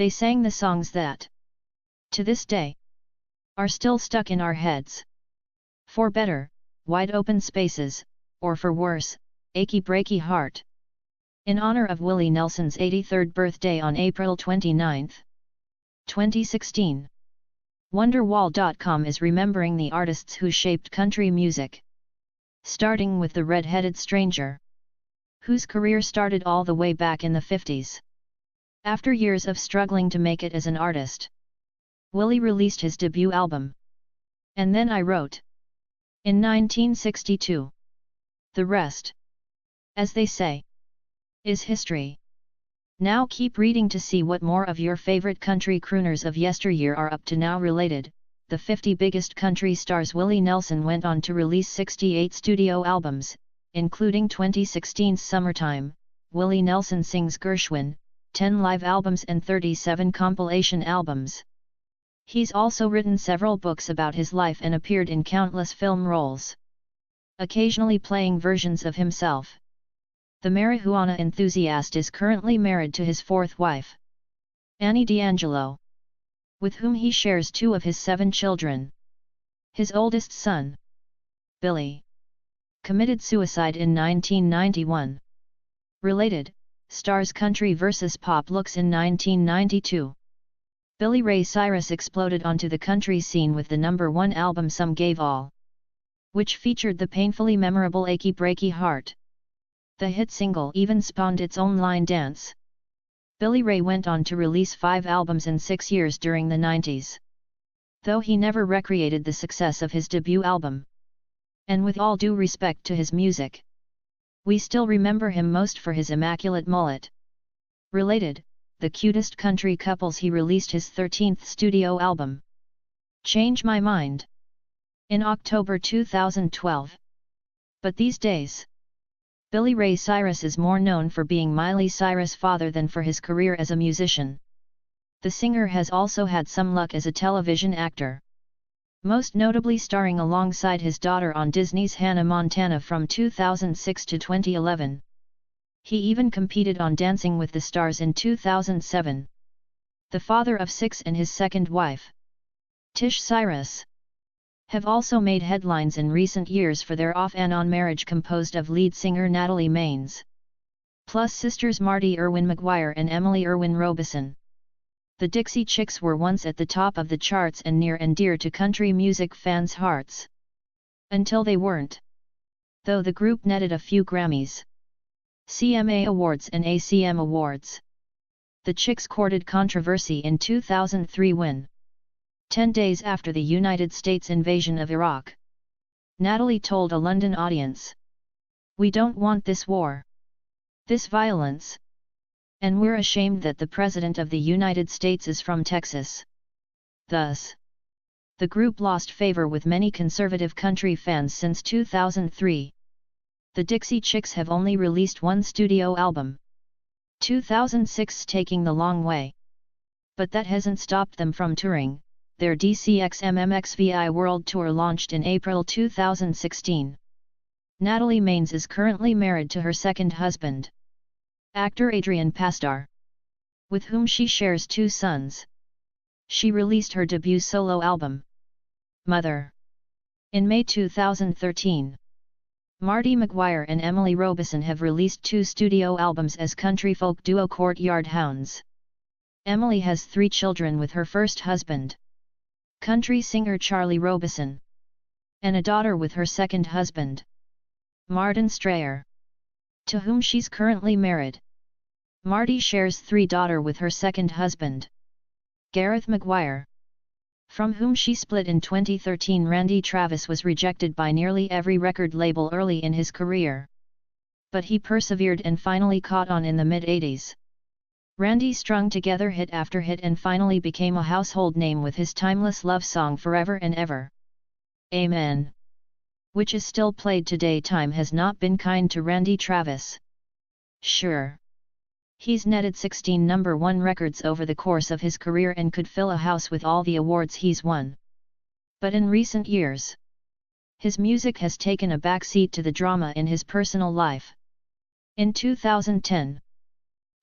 They sang the songs that, to this day, are still stuck in our heads. For better, wide open spaces, or for worse, achy breaky heart. In honor of Willie Nelson's 83rd birthday on April 29, 2016. Wonderwall.com is remembering the artists who shaped country music. Starting with the Red-Headed Stranger, whose career started all the way back in the 50s. After years of struggling to make it as an artist, Willie released his debut album, And Then I Wrote, in 1962. The rest, as they say, is history. Now keep reading to see what more of your favorite country crooners of yesteryear are up to now. Related, the 50 biggest country stars. Willie Nelson went on to release 68 studio albums, including 2016's Summertime, Willie Nelson Sings Gershwin, 10 live albums and 37 compilation albums. He's also written several books about his life and appeared in countless film roles, occasionally playing versions of himself. The marijuana enthusiast is currently married to his fourth wife, Annie D'Angelo, with whom he shares 2 of his 7 children. His oldest son, Billy, committed suicide in 1991. Related, Stars Country vs. Pop looks. In 1992, Billy Ray Cyrus exploded onto the country scene with the #1 album Some Gave All, which featured the painfully memorable Achy Breaky Heart. The hit single even spawned its own line dance. Billy Ray went on to release 5 albums in 6 years during the 90s. Though he never recreated the success of his debut album. And with all due respect to his music, we still remember him most for his immaculate mullet. Related, the cutest country couples. He released his 13th studio album, Change My Mind, in October 2012. But these days, Billy Ray Cyrus is more known for being Miley Cyrus' father than for his career as a musician. The singer has also had some luck as a television actor, most notably starring alongside his daughter on Disney's Hannah Montana from 2006 to 2011. He even competed on Dancing with the Stars in 2007. The father of 6 and his second wife, Tish Cyrus, have also made headlines in recent years for their off and on marriage composed of lead singer Natalie Maines, plus sisters Marty Irwin McGuire and Emily Irwin Robeson. The Dixie Chicks were once at the top of the charts and near and dear to country music fans' hearts, until they weren't. Though the group netted a few Grammys, CMA Awards and ACM Awards, the Chicks courted controversy in 2003 when, 10 days after the United States invasion of Iraq, Natalie told a London audience, "We don't want this war, this violence, and we're ashamed that the President of the United States is from Texas." Thus, the group lost favor with many conservative country fans since 2003. The Dixie Chicks have only released 1 studio album, 2006's Taking the Long Way. But that hasn't stopped them from touring. Their DCXMMXVI World Tour launched in April 2016. Natalie Maines is currently married to her second husband, actor Adrian Pasdar, with whom she shares 2 sons. She released her debut solo album, Mother, in May 2013. Marty McGuire and Emily Robeson have released 2 studio albums as country folk duo Courtyard Hounds. Emily has 3 children with her first husband, country singer Charlie Robeson, and a daughter with her second husband, Martin Strayer, to whom she's currently married. Marty shares 3 daughters with her second husband, Gareth McGuire, from whom she split in 2013. Randy Travis was rejected by nearly every record label early in his career, but he persevered and finally caught on in the mid-80s. Randy strung together hit after hit and finally became a household name with his timeless love song Forever and Ever, Amen, which is still played today. Time has not been kind to Randy Travis. Sure, he's netted 16 #1 records over the course of his career and could fill a house with all the awards he's won. But in recent years, his music has taken a backseat to the drama in his personal life. In 2010,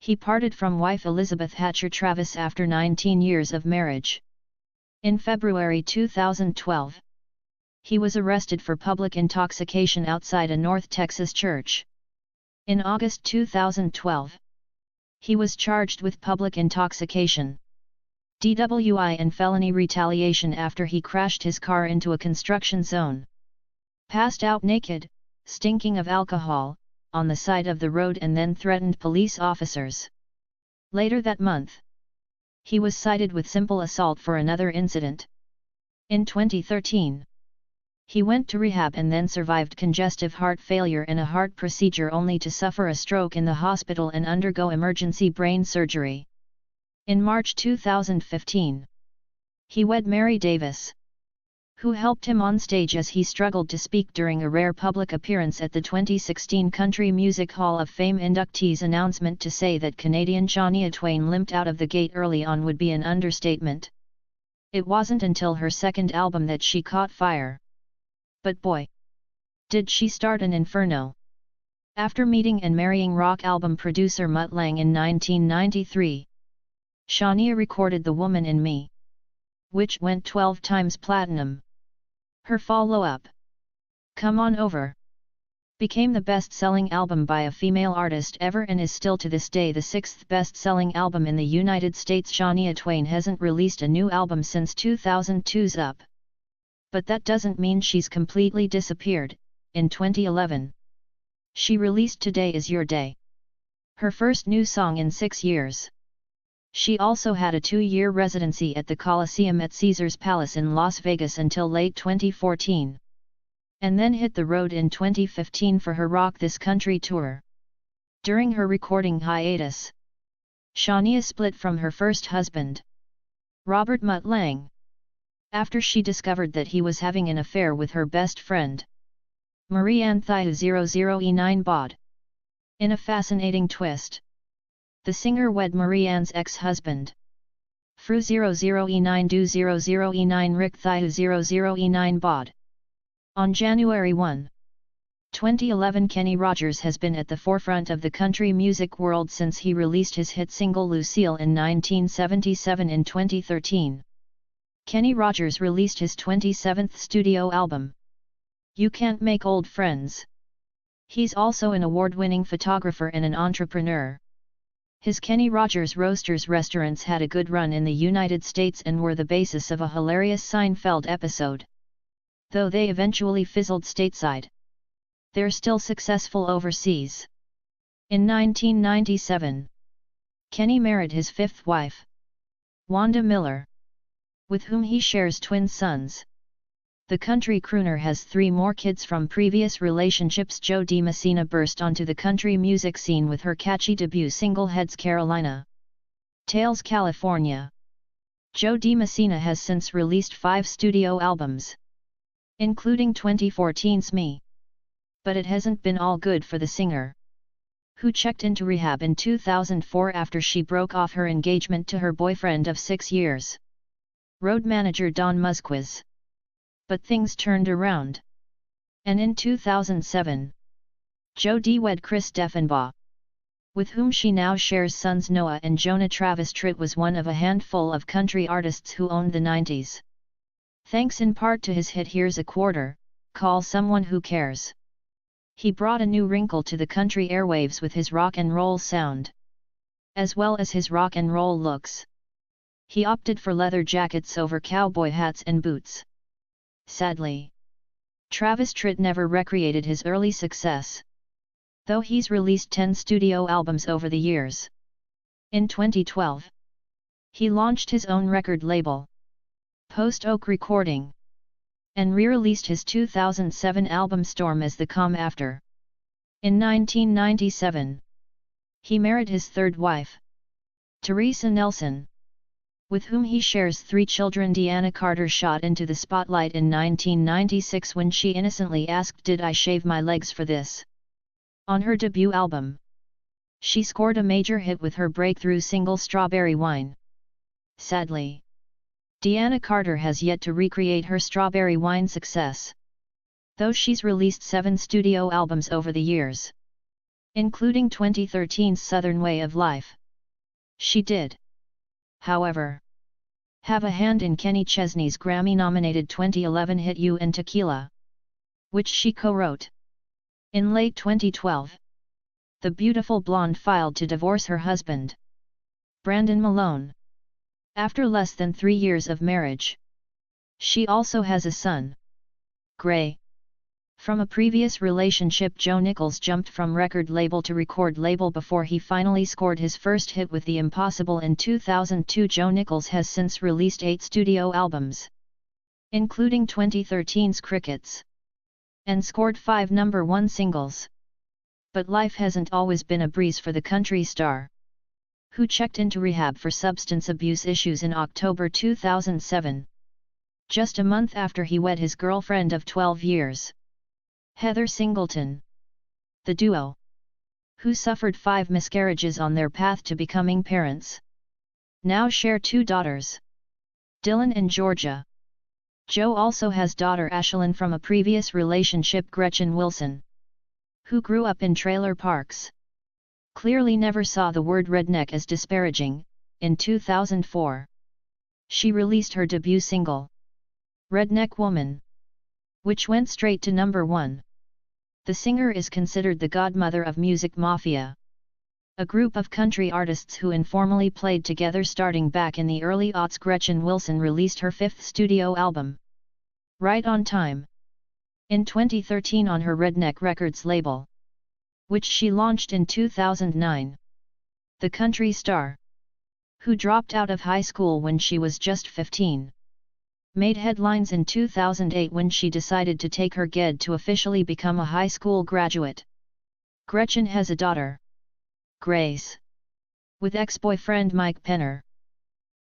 He parted from wife Elizabeth Hatcher Travis after 19 years of marriage. In February 2012, he was arrested for public intoxication outside a North Texas church. In August 2012, he was charged with public intoxication, DWI and felony retaliation after he crashed his car into a construction zone. Passed out naked, stinking of alcohol, on the side of the road and then threatened police officers. Later that month, he was cited with simple assault for another incident. In 2013, he went to rehab and then survived congestive heart failure and a heart procedure only to suffer a stroke in the hospital and undergo emergency brain surgery. In March 2015, he wed Mary Davis, who helped him on stage as he struggled to speak during a rare public appearance at the 2016 Country Music Hall of Fame inductees announcement. To say that Canadian Shania Twain limped out of the gate early on would be an understatement. It wasn't until her second album that she caught fire. But boy, did she start an inferno. After meeting and marrying rock album producer Mutt Lange in 1993, Shania recorded The Woman in Me, which went 12 times platinum. Her follow-up, Come On Over, became the best-selling album by a female artist ever and is still to this day the sixth best-selling album in the United States. Shania Twain hasn't released a new album since 2002's Up. But that doesn't mean she's completely disappeared. In 2011, she released Today Is Your Day, her first new song in 6 years. She also had a 2-year residency at the Coliseum at Caesars Palace in Las Vegas until late 2014. And then hit the road in 2015 for her Rock This Country tour. During her recording hiatus, Shania split from her first husband, Robert Mutt Lange, after she discovered that he was having an affair with her best friend, Marianne Thieu 00E9 Bod. In a fascinating twist, the singer wed Marianne's ex-husband, Fru 00E9 Do 00E9 Rick Thieu 00E9 Bod. On January 1, 2011, Kenny Rogers has been at the forefront of the country music world since he released his hit single Lucille in 1977. In 2013, Kenny Rogers released his 27th studio album, You Can't Make Old Friends. He's also an award-winning photographer and an entrepreneur. His Kenny Rogers Roasters restaurants had a good run in the United States and were the basis of a hilarious Seinfeld episode. Though they eventually fizzled stateside, they're still successful overseas. In 1997, Kenny married his fifth wife, Wanda Miller, with whom he shares twin sons. The country crooner has 3 more kids from previous relationships. Jo Dee Messina burst onto the country music scene with her catchy debut single Heads Carolina Tales California. Jo Dee Messina has since released 5 studio albums, including 2014's Me. But it hasn't been all good for the singer, who checked into rehab in 2004 after she broke off her engagement to her boyfriend of 6 years, road manager Don Musquiz. But things turned around, and in 2007, Jo Dee wed Chris Deffenbaugh, with whom she now shares sons Noah and Jonah. Travis Tritt was one of a handful of country artists who owned the 90s, thanks in part to his hit Here's a Quarter, Call Someone Who Cares. He brought a new wrinkle to the country airwaves with his rock and roll sound, as well as his rock and roll looks. He opted for leather jackets over cowboy hats and boots. Sadly, Travis Tritt never recreated his early success, though he's released 10 studio albums over the years. In 2012, he launched his own record label, Post Oak Recording, and re-released his 2007 album Storm as the Calm After. In 1997, he married his third wife, Teresa Nelson, with whom he shares 3 children. Deana Carter shot into the spotlight in 1996 when she innocently asked, "Did I shave my legs for this?" On her debut album, she scored a major hit with her breakthrough single Strawberry Wine. Sadly, Deana Carter has yet to recreate her Strawberry Wine success, though she's released 7 studio albums over the years. including 2013's Southern Way of Life. She did, however, have a hand in Kenny Chesney's Grammy-nominated 2011 hit You and Tequila, which she co-wrote. In late 2012, the beautiful blonde filed to divorce her husband, Brandon Malone, after less than 3 years of marriage. She also has a son, Gray. From a previous relationship, Joe Nichols jumped from record label to record label before he finally scored his first hit with The Impossible in 2002. Joe Nichols has since released 8 studio albums, including 2013's Crickets, and scored 5 #1 singles. But life hasn't always been a breeze for the country star, who checked into rehab for substance abuse issues in October 2007. Just a month after he wed his girlfriend of 12 years, Heather Singleton. The duo, who suffered 5 miscarriages on their path to becoming parents, now share 2 daughters, Dylan and Georgia. Joe also has daughter Ashlyn from a previous relationship, Gretchen Wilson, who grew up in trailer parks. Clearly never saw the word redneck as disparaging. In 2004, she released her debut single, Redneck Woman, which went straight to #1. The singer is considered the godmother of Music Mafia, a group of country artists who informally played together starting back in the early aughts. Gretchen Wilson released her 5th studio album, Right on Time, in 2013 on her Redneck Records label, which she launched in 2009. The country star, who dropped out of high school when she was just 15, made headlines in 2008 when she decided to take her GED to officially become a high school graduate. Gretchen has a daughter, Grace, with ex-boyfriend Mike Penner.